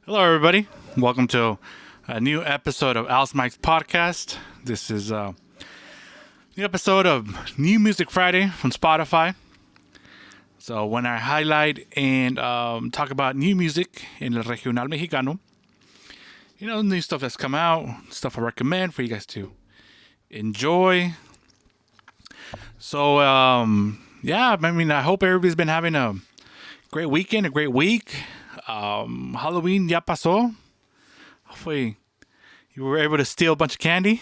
Hello, everybody. Welcome to a new episode of Alice Mike's podcast. This is a new episode of New Music Friday from Spotify. So, when I highlight and talk about new music in El Regional Mexicano, new stuff that's come out, stuff I recommend for you guys to enjoy. So, I hope everybody's been having a great weekend, a great week. Halloween ya pasó. Hopefully you were able to steal a bunch of candy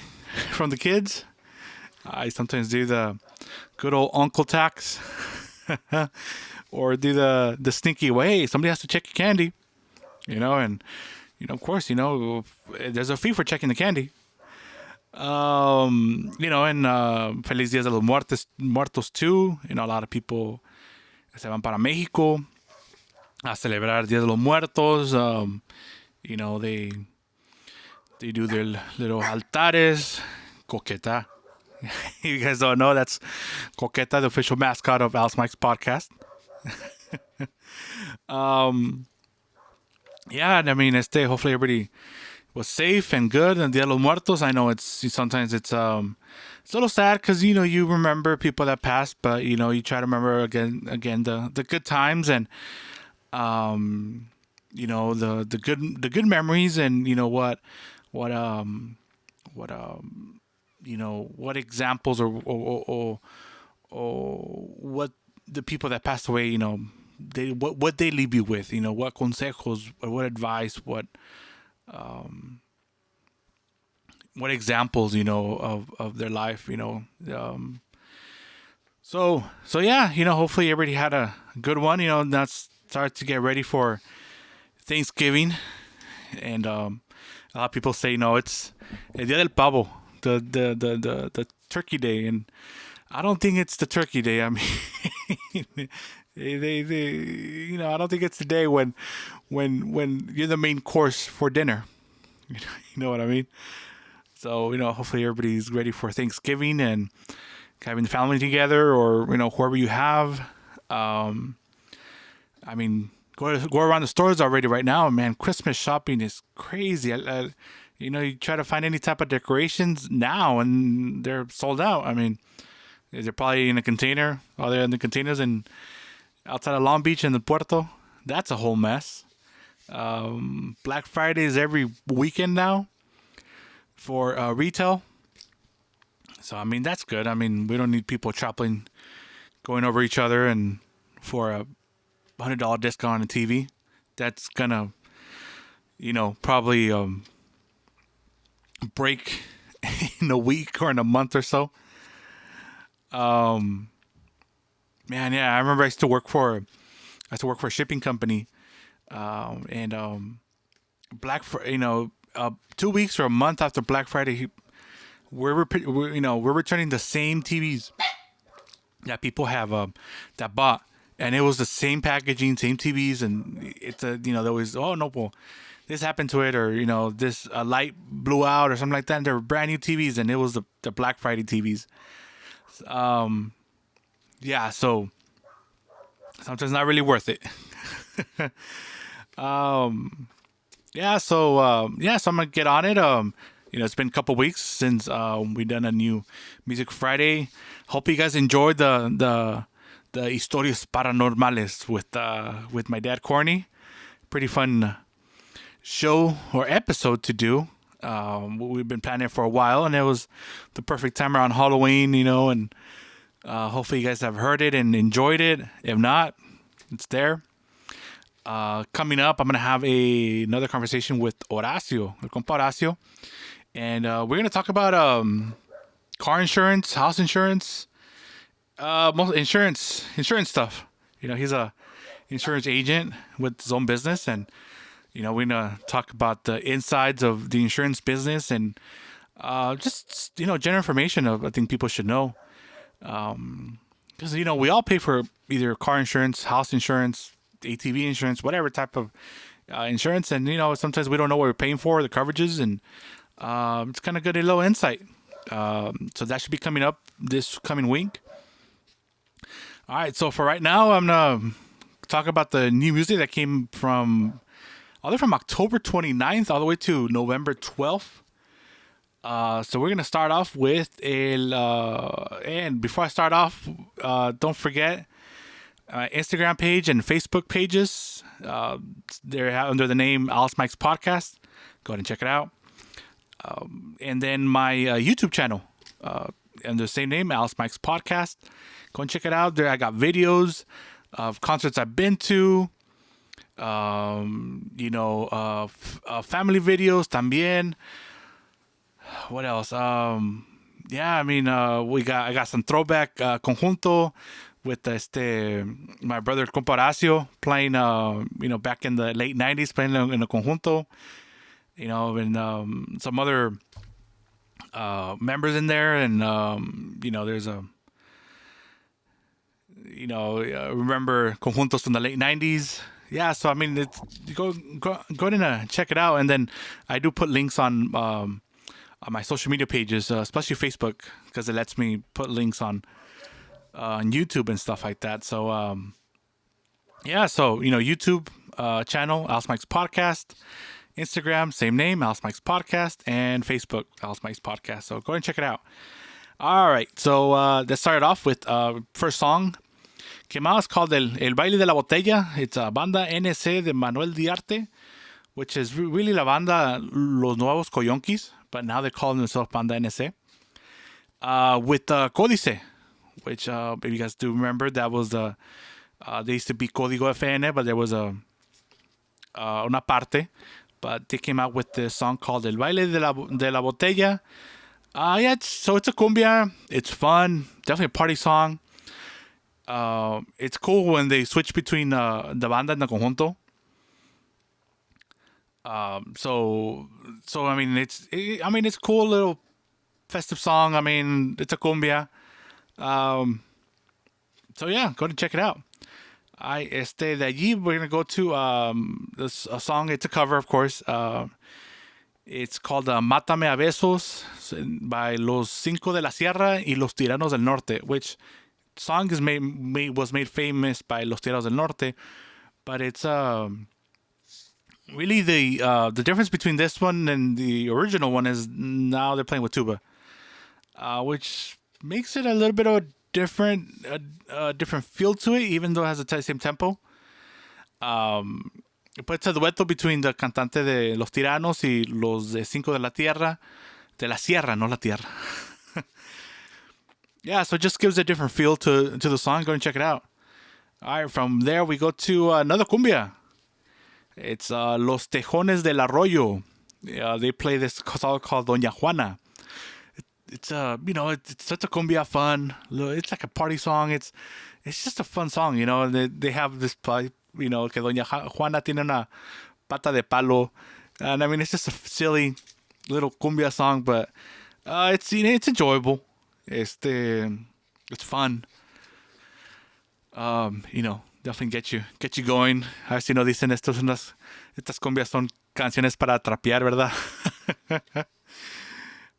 from the kids. I sometimes do the good old uncle tax or do the sneaky way. Hey, somebody has to check your candy, and of course, there's a fee for checking the candy. And Feliz Días de los Muertos too. A lot of people se van para México a celebrar Dia de los Muertos. They do their little altares. Coqueta. You guys don't know, that's Coqueta, the official mascot of Alice Mike's podcast. Hopefully everybody was safe and good on Dia de los Muertos. I know sometimes it's a little sad because you remember people that passed, but you try to remember again the good times and the good memories and what examples or what the people that passed away what they leave you with, what consejos or what advice, what examples of their life. Hopefully everybody had a good one. That's start to get ready for Thanksgiving, and a lot of people say it's El Día del Pavo, the Turkey Day, and I don't think it's the Turkey Day. I mean, I don't think it's the day when you're the main course for dinner. You know what I mean? So hopefully everybody's ready for Thanksgiving and having the family together, or whoever you have. Go around the stores already right now, man. Christmas shopping is crazy. You try to find any type of decorations now, and they're sold out. I mean, they're probably in a container. Oh, they're in the containers and outside of Long Beach and the Puerto. That's a whole mess. Black Friday is every weekend now for retail. So, that's good. We don't need people going over each other and for a $100 discount on a TV. That's gonna, probably break in a week or in a month or so. I remember I used to work for a shipping company, and Black Friday, 2 weeks or a month after Black Friday, we're returning the same TVs that people have that bought. And it was the same packaging, same TVs, and it's there was, oh no, well, this happened to it, or this light blew out or something like that. And they were brand new TVs, and it was the Black Friday TVs. So sometimes not really worth it. So I'm gonna get on it. It's been a couple weeks since we done a new Music Friday. Hope you guys enjoyed the Historias Paranormales with my dad Corny. Pretty fun show or episode to do. We've been planning it for a while, and it was the perfect time around Halloween, and hopefully you guys have heard it and enjoyed it. If not, it's there. Coming up, I'm going to have another conversation with Horacio, el compa Horacio, and we're going to talk about car insurance, house insurance, most insurance stuff. He's a insurance agent with his own business, and we're gonna talk about the insides of the insurance business and just general information of I think people should know, because we all pay for either car insurance, house insurance, ATV insurance, whatever type of insurance, and sometimes we don't know what we're paying for, the coverages, and it's kind of good, a little insight. So that should be coming up this coming week. All right, so for right now, I'm gonna talk about the new music that came from all the way from October 29th all the way to November 12th. So we're going to start off with and before I start off, don't forget Instagram page and Facebook pages. They're under the name Alice Mike's Podcast. Go ahead and check it out. And then my YouTube channel under the same name, Alice Mike's Podcast. Go and check it out. There I got videos of concerts I've been to. Family videos también. What else? I got some throwback conjunto with my brother compa Horacio playing back in the late 90s, playing in a conjunto, and some other members in there, and there's remember conjuntos from the late 90s. Yeah, so I mean, go ahead and check it out, and then I do put links on my social media pages, especially Facebook, because it lets me put links on YouTube and stuff like that. So YouTube channel, Alice Mike's Podcast, Instagram, same name, Alice Mike's Podcast, and Facebook, Alice Mike's Podcast. So go ahead and check it out. All right, so let's start it off with first song. Came out, it's called El Baile De La Bottega. It's a banda NC de Manuel Diarte, which is really la banda Los Nuevos Coyonquis, but now they call themselves Banda NC. With Códice, which if you guys do remember, that was they used to be Código FN, but there was una parte. But they came out with this song called El Baile de la Botella. It's a cumbia. It's fun. Definitely a party song. It's cool when they switch between the banda and the conjunto. So I mean, it's a cool little festive song. I mean, it's a cumbia. So yeah, go to check it out. De allí we're gonna go to a song. It's a cover, of course. It's called Mátame a Besos by Los Cinco de la Sierra y Los Tiranos del Norte, which song was made famous by Los Tiranos del Norte, but it's really the difference between this one and the original one is now they're playing with tuba, which makes it a little bit of a different feel to it, even though it has the same tempo. But it's a dueto between the cantante de Los Tiranos y los de Cinco de la Tierra, de la Sierra, no la Tierra. Yeah, so it just gives a different feel to the song. Go and check it out. All right, from there we go to another cumbia. It's Los Tejones del Arroyo. They play this song called Doña Juana. It's such a cumbia fun. It's like a party song. It's just a fun song, They have this, que Doña Juana tiene una pata de palo, and I mean it's just a silly little cumbia song, but it's enjoyable. It's fun. Definitely get you going. A ver si no dicen estas cumbias son canciones para trapear, ¿verdad?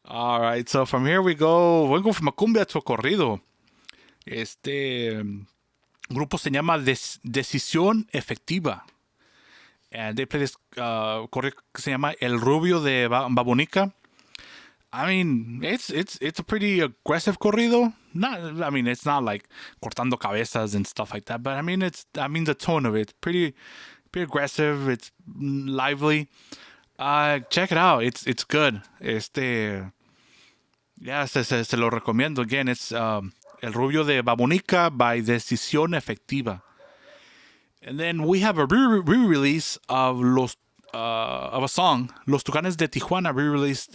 All right, so from here we'll go from a cumbia to a corrido. Grupo se llama Decisión Efectiva. And they play this corrido que se llama El Rubio de Babonica. I mean, it's a pretty aggressive corrido. It's not like cortando cabezas and stuff like that, but the tone of it, pretty aggressive. It's lively. Check it out. It's good. Se lo recomiendo. Again, it's El Rubio de Babonica by Decisión Efectiva. And then we have a re-release of a song. Los Tucanes de Tijuana re-released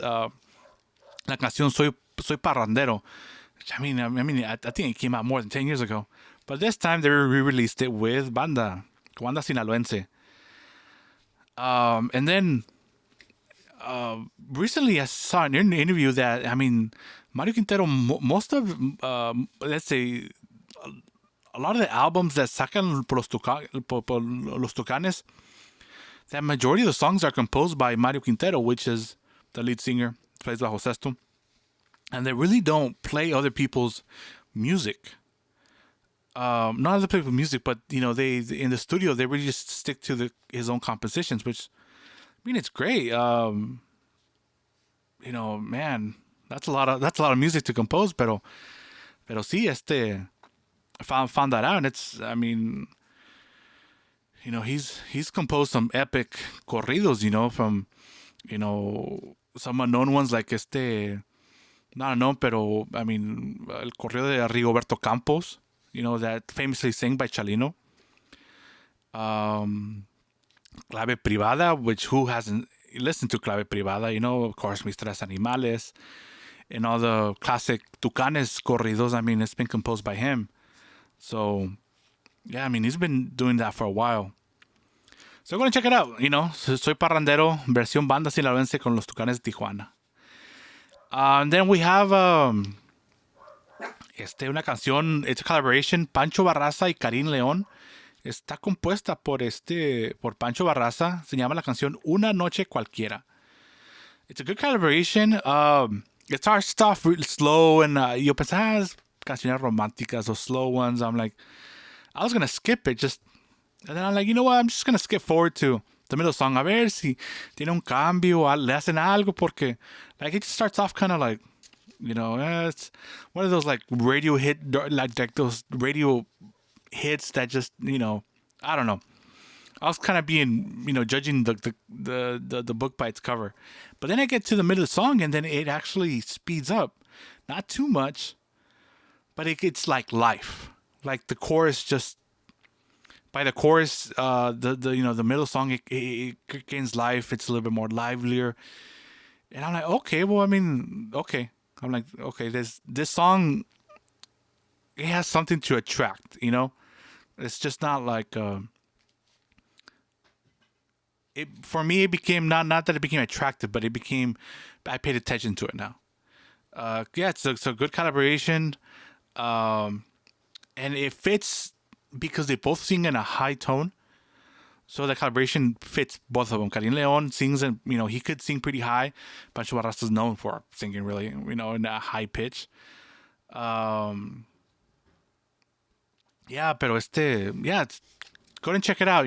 la canción Soy Parrandero. I think it came out more than 10 years ago. But this time they re-released it with Banda Sinaloense. And then recently I saw an interview that, Mario Quintero, most of, let's say, a lot of the albums that sacan por Los Tucanes, that majority of the songs are composed by Mario Quintero, which is the lead singer, plays bajo sexto. And they really don't play other people's music. not other people with music, but they in the studio they really just stick to his own compositions, which I mean it's great. Man, that's a lot of music to compose, pero sí, found that out, and it's I mean, he's composed some epic corridos, from some unknown ones like not unknown, pero I mean el corrido de Rigoberto Campos, that famously sang by Chalino. Um, Clave Privada, which who hasn't listened to Clave Privada, of course, Mis Tres Animales, and all the classic Tucanes corridos. I mean, it's been composed by him. So, yeah, I mean, he's been doing that for a while. So, go and check it out. Soy Parrandero, versión banda sinaloense con los Tucanes de Tijuana. And then we have una canción, it's a collaboration, Pancho Barraza y Karim León. Está compuesta por Pancho Barraza. Se llama la canción Una Noche Cualquiera. It's a good collaboration. It starts off really slow, and yo pensaba canciones románticas or slow ones. I'm like, I was gonna skip it, and then I'm like, you know what? I'm just gonna skip forward to the middle song. A ver si tiene un cambio o le hacen algo, porque like it just starts off kind of like, it's one of those like radio hit, like those radio hits that just I don't know. I was kind of being judging the book by its cover, but then I get to the middle of the song and then it actually speeds up, not too much, but it's like life, like the chorus just by the chorus, the middle song it gains life. It's a little bit more livelier, and I'm like, okay, well, I mean, okay, I'm like, okay, this song, it has something to attract, It's just not like for me. It became not that it became attractive, but I paid attention to it now. Yeah, it's a good collaboration, and it fits because they both sing in a high tone. So the collaboration fits both of them. Karim Leon sings, and he could sing pretty high. Pancho Barras is known for singing really, in a high pitch. Yeah, pero yeah, go and check it out.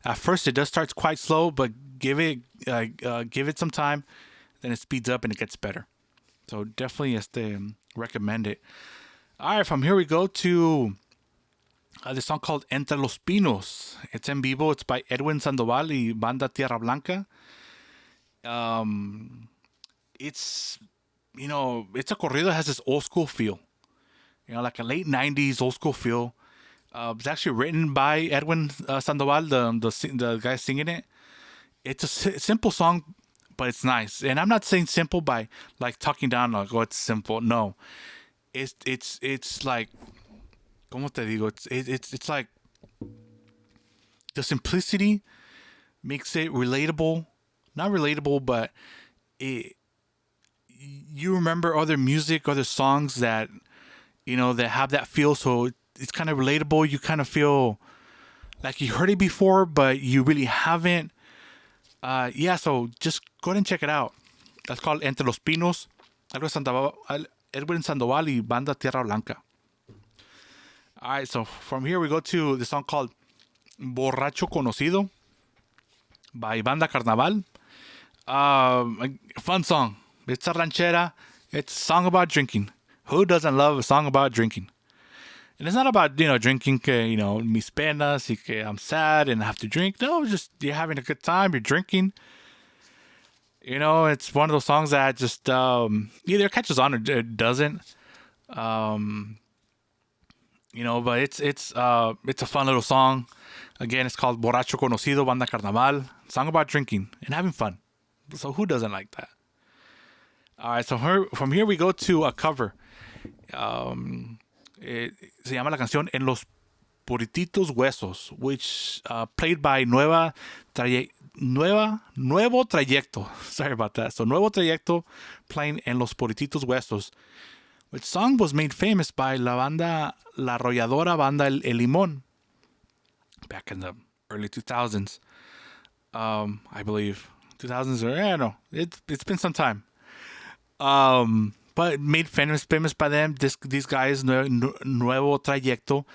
At first it does start quite slow, but give it some time, then it speeds up and it gets better. So definitely recommend it. All right, from here we go to this song called Entre los Pinos. It's en vivo. It's by Edwin Sandoval y Banda Tierra Blanca. It's it's a corrido that has this old school feel. Like a late '90s old school feel. It's actually written by Edwin Sandoval, the guy singing it. It's a simple song, but it's nice. And I'm not saying simple by like talking down like, oh, it's simple. No, it's like, como te digo? It's like the simplicity makes it relatable. Not relatable, but you remember other music, other songs that that have that feel. So it's kind of relatable. You kind of feel like you heard it before, but you really haven't. Yeah, so just go ahead and check it out. That's called Entre los Pinos. Edwin Sandoval y Banda Tierra Blanca. All right, so from here we go to the song called Borracho Conocido by Banda Carnaval. Fun song. It's a ranchera. It's a song about drinking. Who doesn't love a song about drinking? And it's not about, drinking, mis penas, y que I'm sad and I have to drink. No, just you're having a good time, you're drinking. It's one of those songs that just either catches on or it doesn't. But it's a fun little song. Again, it's called Borracho Conocido, Banda Carnaval. Song about drinking and having fun. So who doesn't like that? All right, so from here we go to a cover. Se llama la canción En los Purititos Huesos, which played by Nuevo Trayecto. Sorry about that. So Nuevo Trayecto playing En los Purititos Huesos, which song was made famous by la arrolladora banda El Limón back in the early 2000s. I believe 2000s or I don't know. It's been some time. but made famous by them. These guys, Nuevo Trayecto,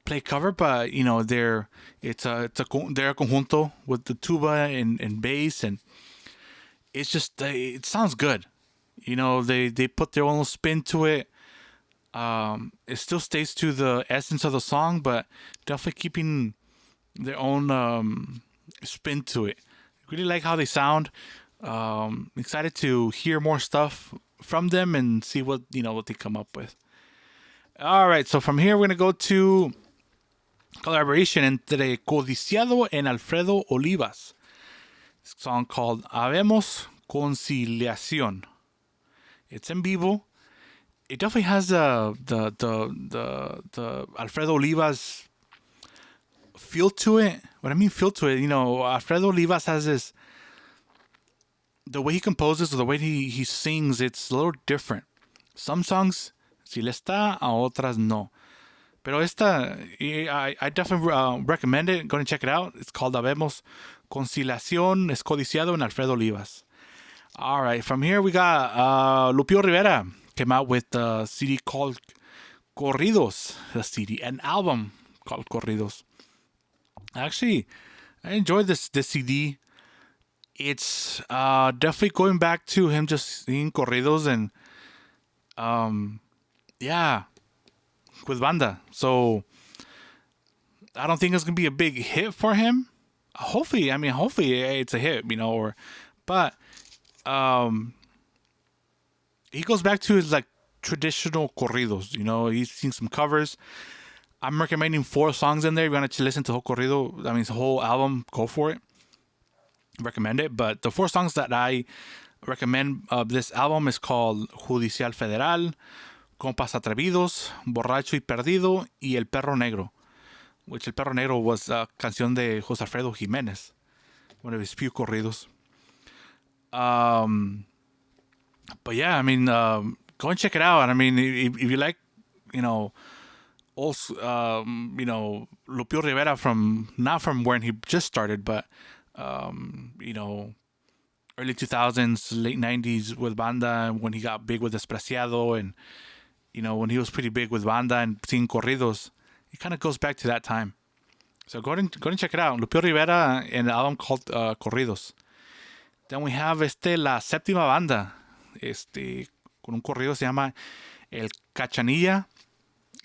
play cover, but they're they're a conjunto with the tuba and bass, and it's just it sounds good. They put their own spin to it. It still stays to the essence of the song, but definitely keeping their own spin to it. Really like how they sound. Excited to hear more stuff from them and see what they come up with. All right, so from here we're gonna go to collaboration entre Codiciado and Alfredo Olivas. It's a song called Habemos Conciliación. It's en vivo. It definitely has the Alfredo Olivas feel to it. What I mean feel to it, Alfredo Olivas has this, the way he composes or the way he sings, it's a little different. Some songs sí le está, a otras no. Pero esta, I definitely recommend it. Go and check it out. It's called Habemos Conciliación, es Codiciado, and Alfredo Olivas. All right, from here we got Lupillo Rivera. Came out with a CD called Corridos. A CD, an album called Corridos. Actually, I enjoyed this CD. It's definitely going back to him just singing corridos and yeah, with banda. So I don't think it's gonna be a big hit for him. Hopefully it's a hit, but he goes back to his like traditional corridos. He's seen some covers. I'm recommending 4 songs in there. If you want to listen to the whole corrido, the whole album, go for it. Recommend it. But the 4 songs that I recommend of this album is called Judicial Federal, Compas Atrevidos, Borracho y Perdido, y El Perro Negro. Which El Perro Negro was a canción de José Alfredo Jiménez, one of his few corridos. But yeah, go and check it out. If you like, also, Lupillo Rivera not from when he just started, but, early 2000s, late 90s with banda, when he got big with Despreciado, and, when he was pretty big with banda and singing corridos, it kind of goes back to that time. So go and check it out. Lupillo Rivera and the album called Corridos. Then we have La Séptima Banda, con un corrido se llama El Cachanilla.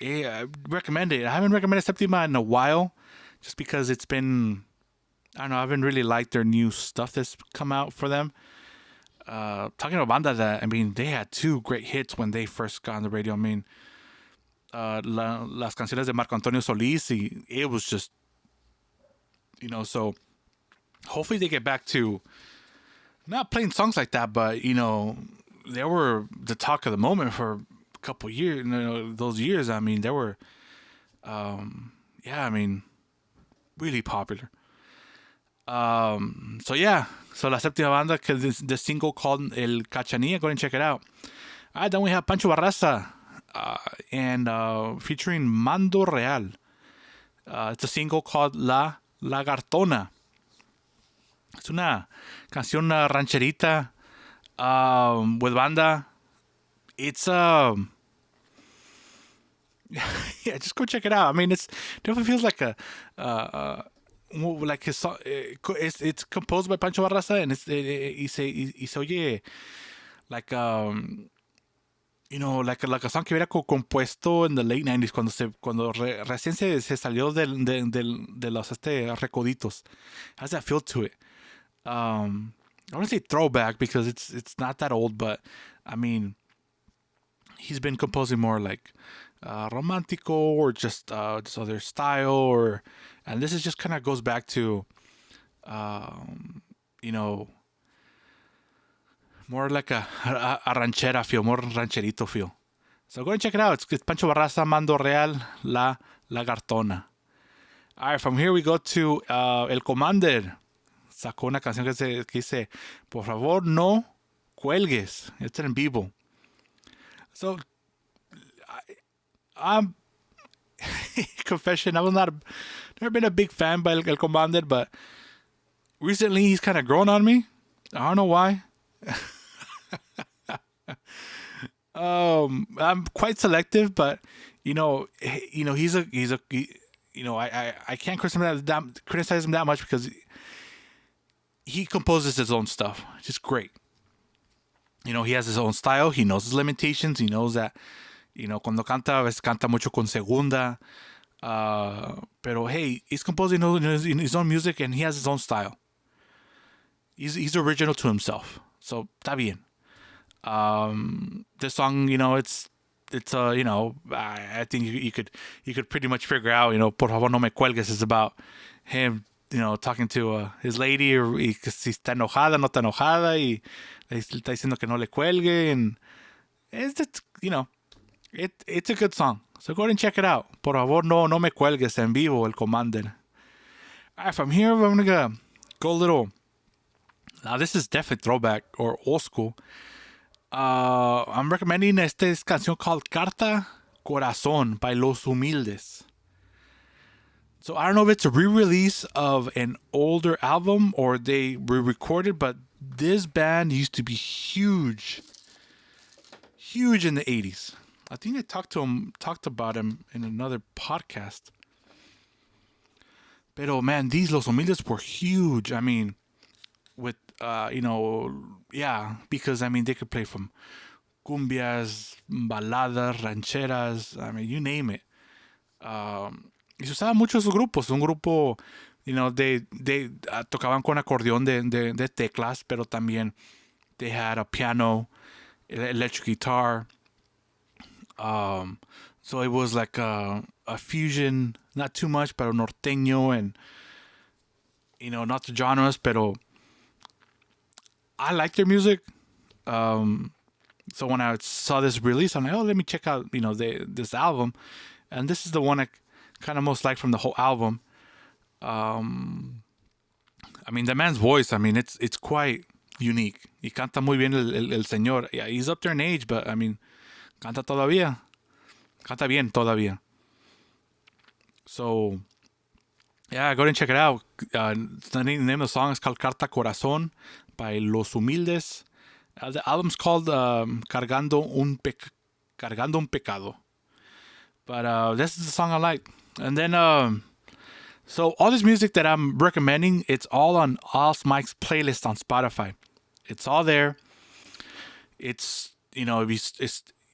I recommend it. I haven't recommended Séptima in a while, just because it's been, I don't know, I haven't really liked their new stuff that's come out for them. Talking about banda, they had 2 great hits when they first got on the radio. Las canciones de Marco Antonio Solís, it was just, so hopefully they get back to not playing songs like that, but, they were the talk of the moment for a couple years, those years. They were, really popular. So La Séptima Banda, the single called El Cachanilla, go and check it out. All right, then we have Pancho Barraza, and featuring Mando Real. It's a single called La Lagartona. Es una canción rancherita with banda. It's just go check it out. It's definitely feels like like his song. It's composed by Pancho Barraza, and y se oye like like a song que hubiera compuesto in the late 90s cuando recién se salió de los recoditos. Has that feel to it? I want to say throwback because it's not that old, but he's been composing more like romantico or just other style, and this is just kind of goes back to more like a ranchera feel, more rancherito feel. So go and check it out. It's Pancho Barraza, Mando Real, La Lagartona. All right, from here we go to El Commander. Sacó una canción que dice, por favor no cuelgues. It's en vivo. So, I'm confession, never been a big fan by El Commander, but recently he's kind of grown on me. I don't know why. I'm quite selective, but I can't criticize him that much because he composes his own stuff. It's just great. He has his own style. He knows his limitations. He knows that, cuando canta, a veces canta mucho con segunda. Pero hey, he's composing his own music and he has his own style. He's original to himself. So, está bien. This song, I think you could pretty much figure out, Por favor no me cuelgues is about him, talking to his lady, y que si está enojada, no está enojada, y le está diciendo que no le cuelgue, and it's a good song. So go ahead and check it out. Por favor no me cuelgues en vivo, el Commander. All right, from here, I'm gonna go a little. Now this is definitely throwback or old school. I'm recommending esta canción called Carta Corazón by Los Humildes. So I don't know if it's a re-release of an older album or they re-recorded, but this band used to be huge in the 80s. I think I talked about him in another podcast. Pero man, these Los Humildes were huge. I mean, with because they could play from cumbias, baladas, rancheras, you name it. Y se usaban mucho esos grupos. Un grupo, they tocaban con acordeón de teclas, pero también they had a piano, electric guitar. So it was like a fusion, not too much, pero norteño and, not the genres, pero I like their music. So when I saw this release, I'm like, let me check out, this album. And this is the one I kind of most like from the whole album. The man's voice, it's quite unique. Y canta muy bien el señor. Yeah, he's up there in age, but, canta todavía. Canta bien todavía. So, yeah, go ahead and check it out. The name of the song is called Carta Corazón by Los Humildes. The album's called Cargando un Pecado. But this is the song I like. And then, so all this music that I'm recommending, it's all on Al's Mike's playlist on Spotify. It's all there. It's,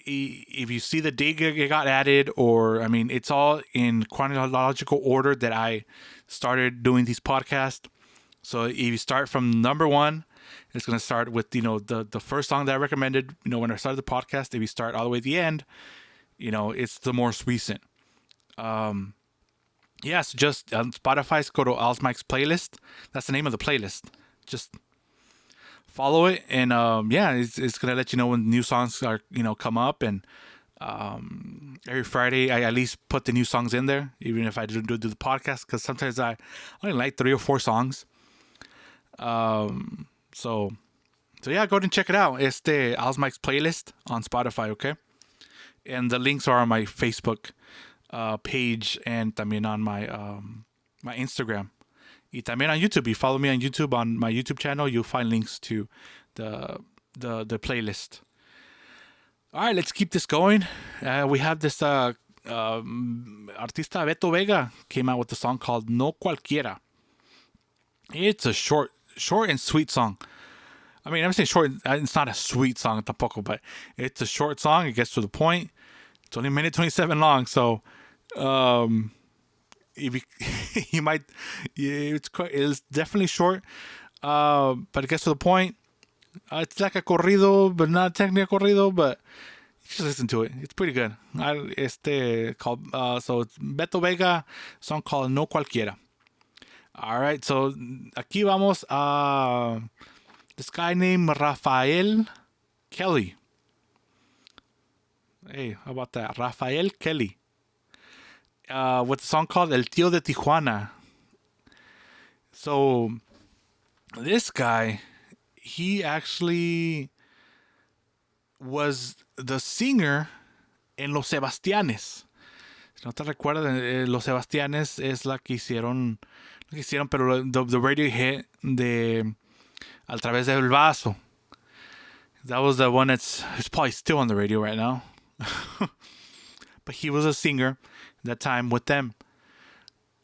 if you see the date it got added, or, it's all in chronological order that I started doing these podcasts. So if you start from number one, it's going to start with, the first song that I recommended, when I started the podcast. If you start all the way at the end, it's the most recent. So just on Spotify, go to Al's Mike's playlist. That's the name of the playlist. Just follow it, and it's going to let you know when new songs are, come up. And every Friday, I at least put the new songs in there, even if I do the podcast, because sometimes I only like 3 or 4 songs. So yeah, go ahead and check it out. It's the Al's Mike's playlist on Spotify, okay? And the links are on my Facebook page and también on my my Instagram. Y también on YouTube. You follow me on YouTube, on my YouTube channel, you'll find links to the playlist. All right, let's keep this going. We have this artista Beto Vega came out with a song called No Cualquiera. It's a short and sweet song. I'm saying short. It's not a sweet song tampoco, but it's a short song. It gets to the point. It's only a minute 27 long, so if you might, it's definitely short, but it gets to the point. It's like a corrido, but not technically a corrido, but you just listen to it. It's pretty good. So it's Beto Vega, song called No Cualquiera. All right, so aquí vamos a this guy named Rafael Kelly. Hey, how about that? Rafael Kelly. With a song called El Tio De Tijuana. So this guy, he actually was the singer en Los Sebastianes. Si no te recuerdas, Los Sebastianes es la que hicieron, pero the radio hit de A Través del Vaso. That was the one it's probably still on the radio right now. But he was a singer that time with them.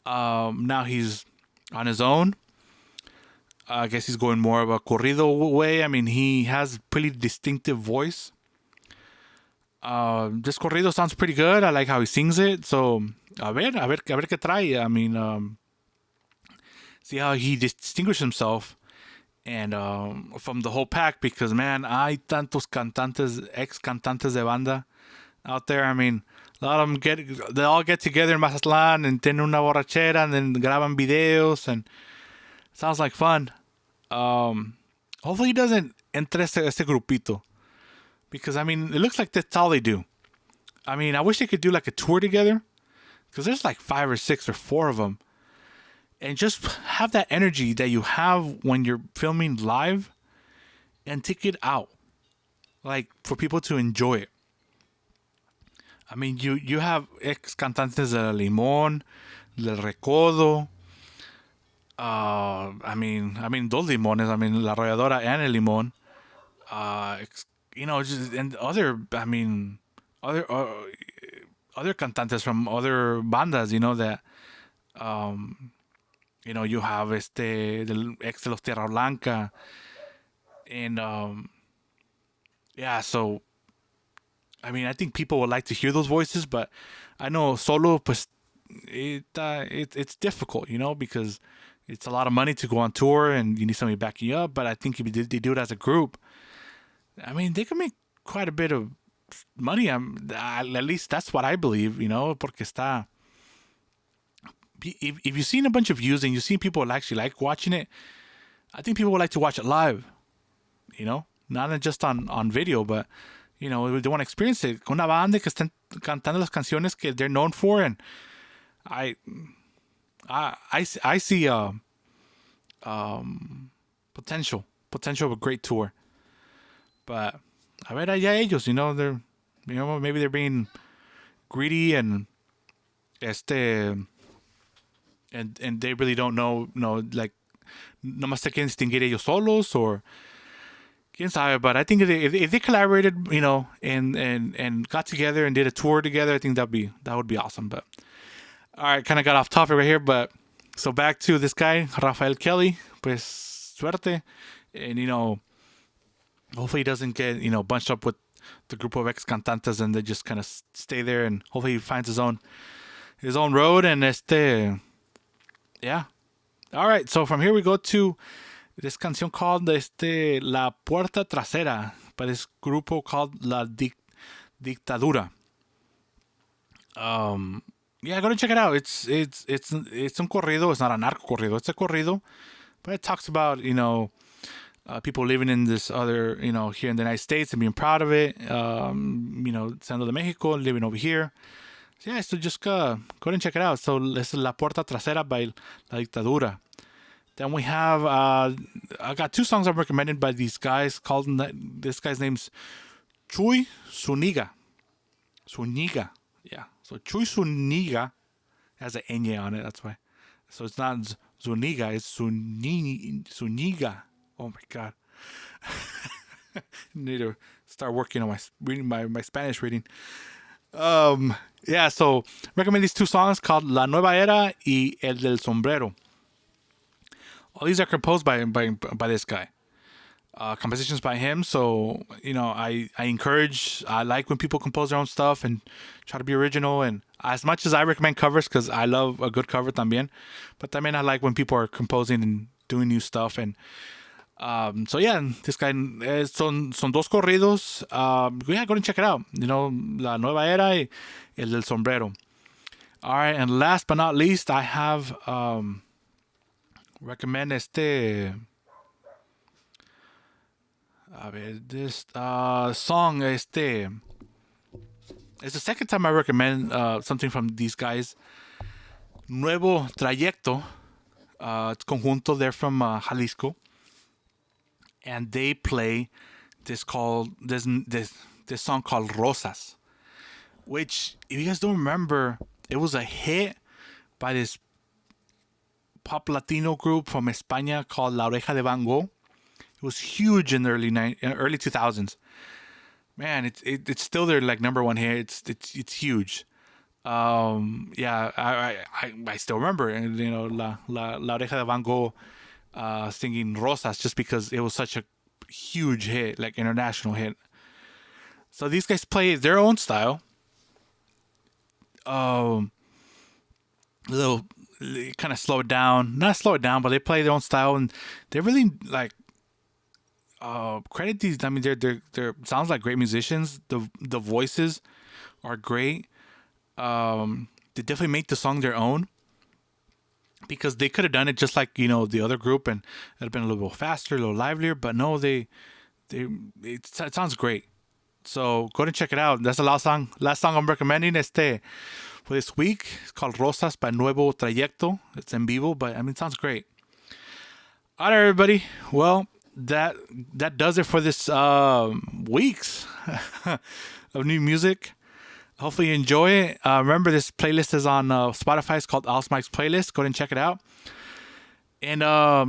Now he's on his own. I guess he's going more of a corrido way. I mean, he has pretty distinctive voice. This corrido sounds pretty good. I like how he sings it. So, a ver qué trae. I mean, see how he distinguished himself and from the whole pack because, man, hay tantos cantantes, ex cantantes de banda out there. I mean, a lot of them they all get together in Mazatlan and tienen una borrachera and then graban videos and sounds like fun. Hopefully he doesn't entre ese grupito because I mean it looks like that's all they do. I mean I wish they could do like a tour together because there's like 5 or 6 or 4 of them and just have that energy that you have when you're filming live and take it out like for people to enjoy it. I mean you have ex cantantes de Limón, del Recodo. I mean, dos limones. I mean, La Arrolladora and El Limón. Just and other. I mean, other cantantes from other bandas. That. You have del ex de los Tierra Blanca, and yeah. So, I mean, I think people would like to hear those voices, but I know solo, pues, it's difficult, because it's a lot of money to go on tour and you need somebody backing you up. But I think if they do it as a group, I mean, they can make quite a bit of money. At least that's what I believe, porque está. If you've seen a bunch of views and you've seen people actually like watching it, I think people would like to watch it live, not just on video, but, they want to experience it. Con una banda que están cantando las canciones que they're known for. And I see potential of a great tour, but a ver allá ellos, they're, maybe they're being greedy and and they really don't know, like nomás se quieren distinguir ellos solos or quién sabe. But I think if they collaborated, and got together and did a tour together, I think that would be awesome. But all right, kind of got off topic right here, but so back to this guy, Rafael Kelly. Pues suerte, and hopefully he doesn't get bunched up with the group of ex cantantes and they just kind of stay there. And hopefully he finds his own road. And yeah. All right, so from here we go to this canción called La Puerta Trasera by this grupo called La Dictadura. Yeah, go and check it out. It's un corrido. It's not a narco corrido. It's a corrido, but it talks about people living in this other here in the United States and being proud of it. Siendo de Mexico, living over here. So yeah, so just go and check it out. So this is La Puerta Trasera by La Dictadura. Then we have I got 2 songs I'm recommended by these guys. This guy's name's Chuy Zuniga. Yeah. So Chuy Zuniga has an Ñ on it. That's why. So it's not Zuniga. It's Zuniga. Oh my God. Need to start working on my reading, my Spanish reading. Yeah. So recommend these 2 songs called La Nueva Era y El del Sombrero. All these are composed by this guy. Compositions by him. So, I like when people compose their own stuff and try to be original. And as much as I recommend covers, because I love a good cover también, but I like when people are composing and doing new stuff. And so yeah, this guy, son 2 corridos. Yeah, go and check it out. La Nueva Era y El del Sombrero. All right, and last but not least, I have recommend this song. It's the second time I recommend something from these guys. Nuevo Trayecto. It's conjunto. They're from Jalisco, and they play this song called Rosas, which, if you guys don't remember, it was a hit by this pop Latino group from España called La Oreja de Van Gogh. It was huge in the early 2000s. Man, it's still their like number one hit. It's huge. Yeah, I still remember, and La Oreja de Van Gogh singing Rosas just because it was such a huge hit, like international hit. So these guys play their own style. Um, a little kind of slow it down, not slow it down, but they play their own style, and they really like credit these. I mean, they're sounds like great musicians. The voices are great. They definitely make the song their own because they could have done it just like the other group and it'd have been a little bit faster, a little livelier. But no, it sounds great. So go and check it out. That's the last song I'm recommending for this week. It's called Rosas by Nuevo Trayecto. It's en vivo, but I mean, it sounds great. All right, everybody. Well, that does it for this week's of new music. Hopefully you enjoy it. Remember, this playlist is on Spotify. It's called Alice Mike's Playlist. Go ahead and check it out. And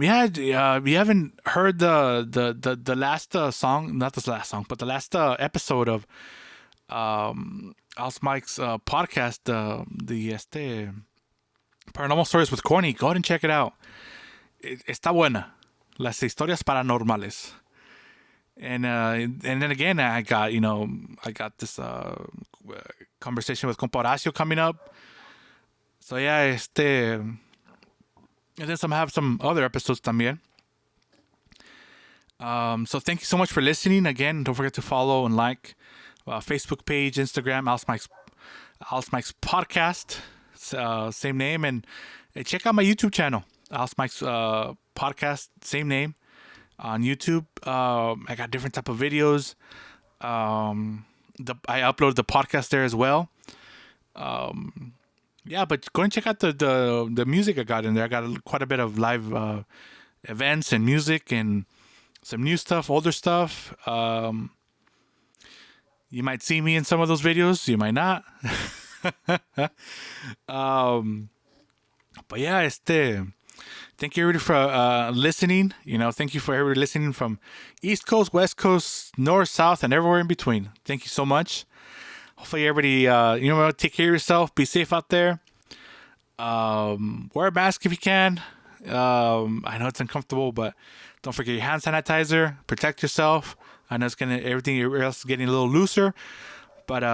you haven't heard the last song, not the last song, but the last episode of Alice Mike's podcast, the Paranormal Stories with Corny. Go ahead and check it out. Está buena. Las historias paranormales. And then again, I got this conversation with Compa Horacio coming up. So yeah, and then have some other episodes también. So thank you so much for listening. Again, don't forget to follow and like Facebook page, Instagram, Alice Mike's podcast, same name, and check out my YouTube channel, Alice Mike's podcast, same name. On YouTube, I got different type of videos. I upload the podcast there as well. Yeah, but go and check out the music I got in there. I got quite a bit of live events and music and some new stuff, older stuff. You might see me in some of those videos. You might not. But yeah, thank you everybody for listening. Thank you for everybody listening from East Coast, West Coast, North, South, and everywhere in between. Thank you so much. Hopefully everybody, take care of yourself. Be safe out there. Wear a mask if you can. I know it's uncomfortable, but don't forget your hand sanitizer. Protect yourself. I know everything else is getting a little looser, but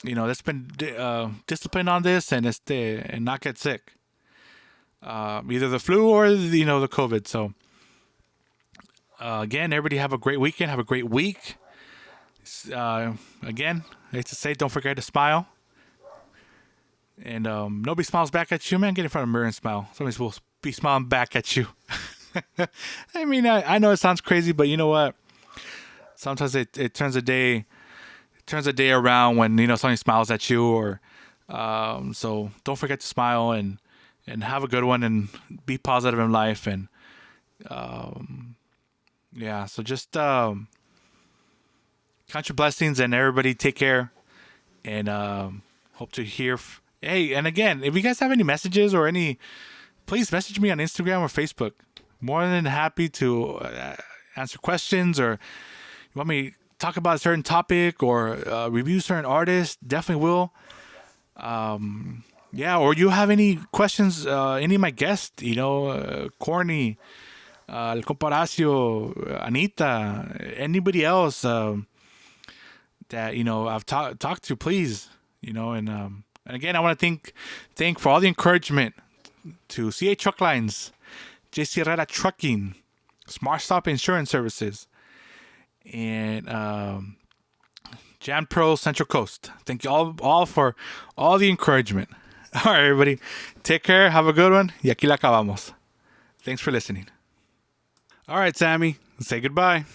let's been disciplined on this and not get sick. Either the flu or the COVID. So again, everybody have a great weekend. Have a great week. Again, I hate to say, don't forget to smile. And nobody smiles back at you, man. Get in front of a mirror and smile. Somebody's will be smiling back at you. I mean, I know it sounds crazy, but you know what? Sometimes it turns a day around when somebody smiles at you, or so don't forget to smile and have a good one and be positive in life. And so just count your blessings, and everybody take care, and hope to hear. Hey, and again, if you guys have any messages or please message me on Instagram or Facebook. More than happy to answer questions, or you want me to talk about a certain topic or review certain artists, definitely will. Or you have any questions, any of my guests, Corny, El Compa Horacio, Anita, anybody else that, I've talked to, please, and again, I want to thank for all the encouragement to CA Truck Lines, JC Herrera Trucking, Smart Stop Insurance Services, and Jan Pro Central Coast. Thank you all for all the encouragement. All right, everybody. Take care. Have a good one. Y aquí la acabamos. Thanks for listening. All right, Sammy. Say goodbye.